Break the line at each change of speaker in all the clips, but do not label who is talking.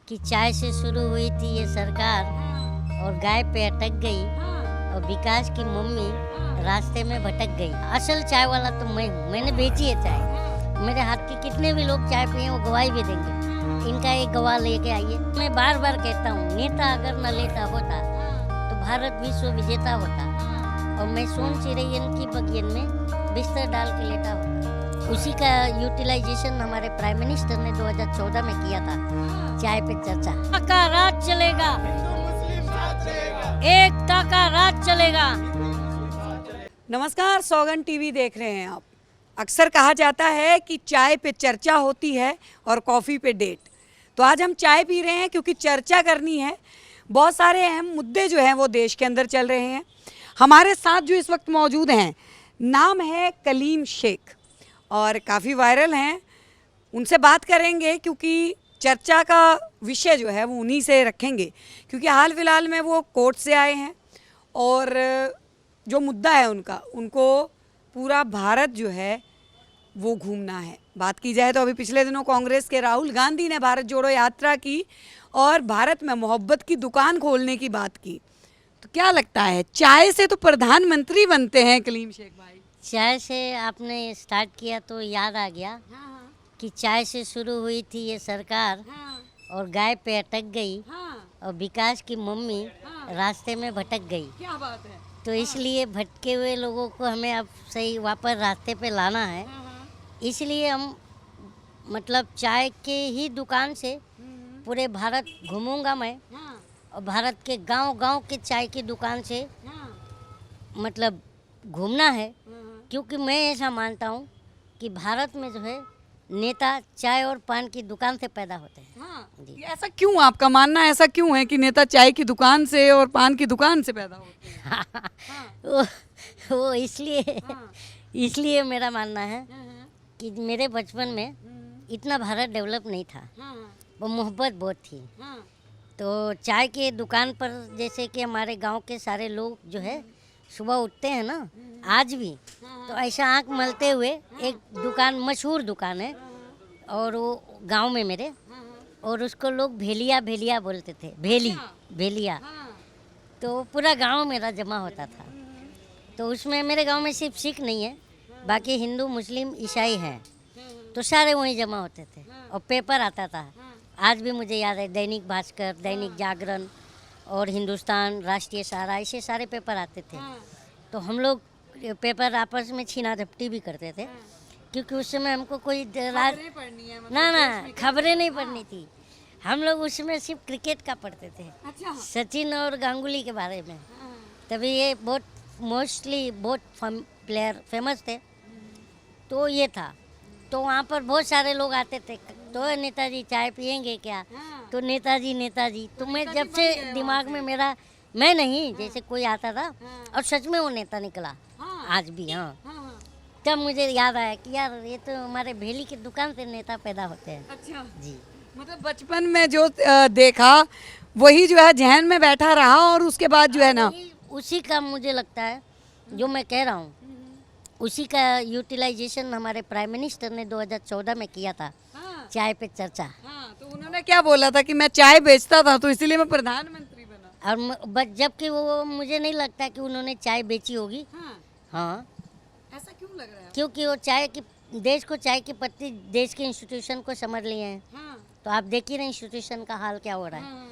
कि चाय से शुरू हुई थी ये सरकार और गाय पे अटक गई और विकास की मम्मी रास्ते में भटक गई। असल चाय वाला तो मैं हूँ, मैंने बेची है चाय। मेरे हाथ के कितने भी लोग चाय पिए वो गवाही भी देंगे। इनका एक गवाह लेके आइए। मैं बार बार कहता हूँ, नेता अगर न लेता होता तो भारत विश्व विजेता होता और मैं सोन चिरैयन की बगियन में बिस्तर डाल के लेटा होता। उसी का यूटिलाइजेशन हमारे प्राइम मिनिस्टर ने 2014 में किया था, चाय पे चर्चा। का राज चलेगा, एकता का राज चलेगा।
नमस्कार, सौगन टीवी देख रहे हैं आप। अक्सर कहा जाता है कि चाय पे चर्चा होती है और कॉफ़ी पे डेट। तो आज हम चाय पी रहे हैं क्योंकि चर्चा करनी है। बहुत सारे अहम मुद्दे जो हैं वो देश के अंदर चल रहे हैं। हमारे साथ जो इस वक्त मौजूद हैं, नाम है कलीम शेख और काफ़ी वायरल हैं। उनसे बात करेंगे क्योंकि चर्चा का विषय जो है वो उन्हीं से रखेंगे, क्योंकि हाल फिलहाल में वो कोर्ट से आए हैं और जो मुद्दा है उनको पूरा भारत जो है वो घूमना है। बात की जाए तो अभी पिछले दिनों कांग्रेस के राहुल गांधी ने भारत जोड़ो यात्रा की और भारत में मोहब्बत की दुकान खोलने की बात की। तो क्या लगता है, चाय से तो प्रधानमंत्री बनते हैं कलीम शेख भाई?
चाय से आपने स्टार्ट किया तो याद आ गया कि चाय से शुरू हुई थी ये सरकार और गाय पे अटक गई और विकास की मम्मी रास्ते में भटक गई।
क्या बात है।
तो इसलिए भटके हुए लोगों को हमें अब सही वापस रास्ते पे लाना है। इसलिए हम मतलब चाय के ही दुकान से पूरे भारत घूमूंगा मैं और भारत के गांव-गांव के चाय की दुकान से मतलब घूमना है, क्योंकि मैं ऐसा मानता हूँ कि भारत में जो है नेता चाय और पान की दुकान से पैदा होते हैं।
ये ऐसा क्यों, आपका मानना ऐसा क्यों है कि नेता चाय की दुकान से और पान की दुकान से पैदा होते हैं?
वो इसलिए मेरा मानना है कि मेरे बचपन में इतना भारत डेवलप नहीं था, वो मोहब्बत बहुत थी। तो चाय के दुकान पर जैसे कि हमारे गांव के सारे लोग जो है सुबह उठते हैं ना, आज भी तो ऐसा आंख मलते हुए एक दुकान, मशहूर दुकान है और वो गांव में मेरे, और उसको लोग भेलिया भेलिया बोलते थे, भेलिया। तो पूरा गांव मेरा जमा होता था। तो उसमें मेरे गांव में सिर्फ सिख नहीं है, बाकी हिंदू मुस्लिम ईसाई हैं, तो सारे वहीं जमा होते थे और पेपर आता था। आज भी मुझे याद है, दैनिक भास्कर, दैनिक जागरण और हिंदुस्तान, राष्ट्रीय सहारा, ऐसे सारे पेपर आते थे। तो हम लोग पेपर आपस में छीना झपटी भी करते थे, क्योंकि उस समय हमको कोई ना खबरें नहीं पढ़नी थी। हम लोग उसमें सिर्फ क्रिकेट का पढ़ते थे। अच्छा। सचिन और गांगुली के बारे में। तभी ये बहुत मोस्टली बहुत प्लेयर फेमस थे, तो ये था। तो वहाँ पर बहुत सारे लोग आते थे, तो नेताजी चाय पियेंगे क्या? तो नेताजी तो मैं जब से दिमाग में मेरा, मैं नहीं, जैसे कोई आता था और सच में वो नेता निकला आज भी। तब मुझे याद आया कि यार ये तो हमारे भेली की दुकान से नेता पैदा होते हैं।
अच्छा
जी,
मतलब बचपन में जो देखा वही जो है जहन में बैठा रहा और उसके बाद जो है ना,
उसी का मुझे लगता है जो मैं कह रहा हूँ, उसी का यूटिलाइजेशन हमारे प्राइम मिनिस्टर ने 2014 में किया था, चाय पे चर्चा।
तो उन्होंने क्या बोला था कि मैं चाय बेचता था तो इसलिए मैं प्रधानमंत्री बना।
और जबकि वो मुझे नहीं लगता कि उन्होंने चाय बेची होगी। हाँ,
ऐसा क्यों लग रहा है?
क्योंकि वो चाय की, देश को चाय की पत्ती देश के इंस्टीट्यूशन को समझ लिए हैं। तो आप देखिए ना इंस्टीट्यूशन का हाल क्या हो रहा है।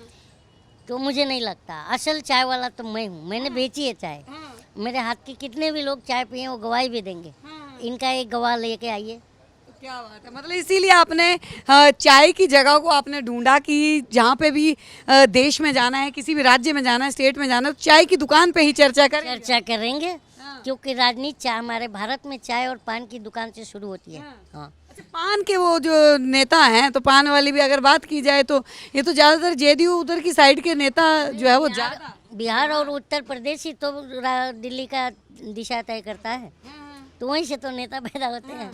तो मुझे नहीं लगता, असल चाय वाला तो मैं हूँ, मैंने बेची है चाय। मेरे हाथ के कितने भी लोग चाय पिए वो गवाही भी देंगे। इनका एक गवाह लेके आइए।
क्या बात है, मतलब इसीलिए आपने चाय की जगह को आपने ढूंढा कि जहाँ पे भी देश में जाना है, किसी भी राज्य में जाना है, स्टेट में जाना है, तो चाय की दुकान पे ही चर्चा
करेंगे। क्योंकि राजनीति चाय, हमारे भारत में चाय और पान की दुकान से शुरू होती है।
अच्छा, पान के वो जो नेता हैं, तो पान वाली भी अगर बात की जाए तो ये तो ज़्यादातर जेडीयू उधर की साइड के नेता जो है वो ज़्यादा,
बिहार और उत्तर प्रदेश ही तो दिल्ली का दिशा तय करता है। तो वहीं से तो नेता पैदा होते हैं।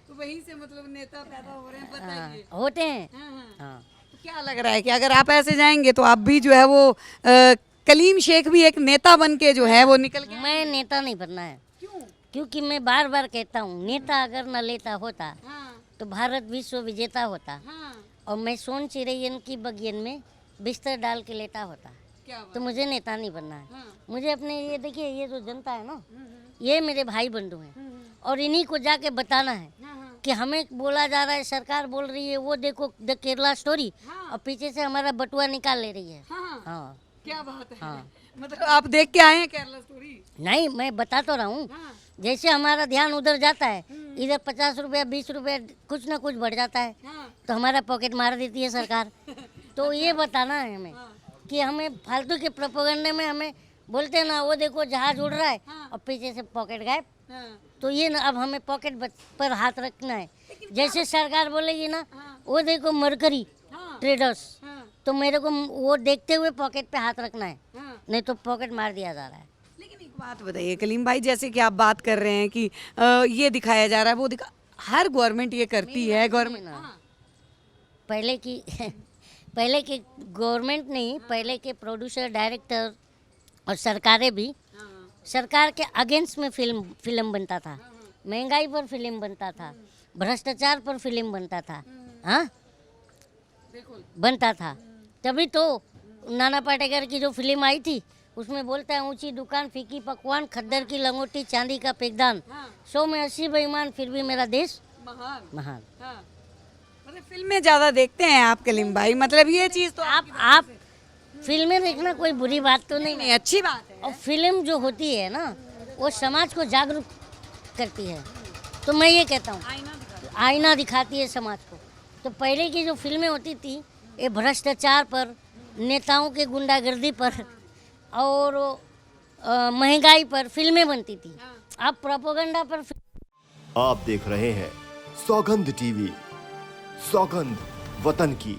तो वहीं से मतलब नेता पैदा हो रहे हैं, बताइए।
होते हैं।
तो क्या लग रहा है कि अगर आप ऐसे जाएंगे तो आप भी जो है वो कलीम शेख भी एक नेता बन के जो है वो निकल के?
मैं नेता नहीं बनना है।
क्यों?
क्योंकि मैं बार बार कहता हूँ, नेता अगर न लेता होता तो भारत विश्व विजेता होता और मैं सोन चिरैयन की बगियन में बिस्तर डाल के लेटा होता।
क्या
तो मुझे नेता नहीं बनना है।
हाँ।
मुझे अपने ये देखिए, ये जो जनता है ना, ये मेरे भाई बंधु हैं और इन्हीं को जाके बताना है कि हमें बोला जा रहा है, सरकार बोल रही है वो देखो द केरला स्टोरी, और पीछे से हमारा बटुआ निकाल ले रही है। हाँ
क्या बात है।
हाँ।
मतलब आप देख के आए हैं केरला स्टोरी?
नहीं, मैं बता तो रहा हूँ। जैसे हमारा ध्यान उधर जाता है, इधर 50 रुपया 20 रुपया कुछ ना कुछ बढ़ जाता है, तो हमारा पॉकेट मार देती है सरकार। तो ये बताना है हमें कि हमें फालतू के प्रोपेगेंडे में हमें बोलते हैं ना, वो देखो जहाज उड़ रहा है और पीछे से पॉकेट गायब। तो ये ना, अब हमें पॉकेट पर हाथ रखना है। जैसे सरकार बोलेगी ना, वो देखो मरकरी ट्रेडर्स, तो मेरे को वो देखते हुए पॉकेट पे हाथ रखना है, नहीं तो पॉकेट मार दिया जा रहा है।
लेकिन एक बात बताइए कलीम भाई, जैसे कि आप बात कर रहे हैं कि ये दिखाया जा रहा है, वो हर गवर्नमेंट ये करती है। गवर्नमेंट
पहले की गवर्नमेंट नहीं, पहले के प्रोड्यूसर डायरेक्टर और सरकारें भी, सरकार के अगेंस्ट में फिल्म बनता था, महंगाई पर फिल्म बनता था, भ्रष्टाचार पर फिल्म बनता था। हाँ, बनता था। तभी तो नाना पाटेकर की जो फिल्म आई थी, उसमें बोलता है ऊंची दुकान फीकी पकवान, खद्दर की लंगोटी चांदी का पिकदान, 100 में 80 बेईमान फिर भी मेरा देश महान।
मतलब फिल्में ज्यादा देखते हैं आप कलीम भाई, मतलब ये चीज तो
आप फिल्में देखना कोई बुरी बात तो नहीं,
अच्छी बात है।
और फिल्म जो होती है ना, वो समाज को जागरूक करती है। तो मैं ये कहता हूँ, आईना दिखाती है समाज को। तो पहले की जो फिल्में होती थी, ये भ्रष्टाचार पर, नेताओं के गुंडागर्दी पर और महंगाई पर फिल्में बनती थी। अब प्रोपेगेंडा पर
आप देख रहे हैं सौगंध टीवी, सौगंध वतन की।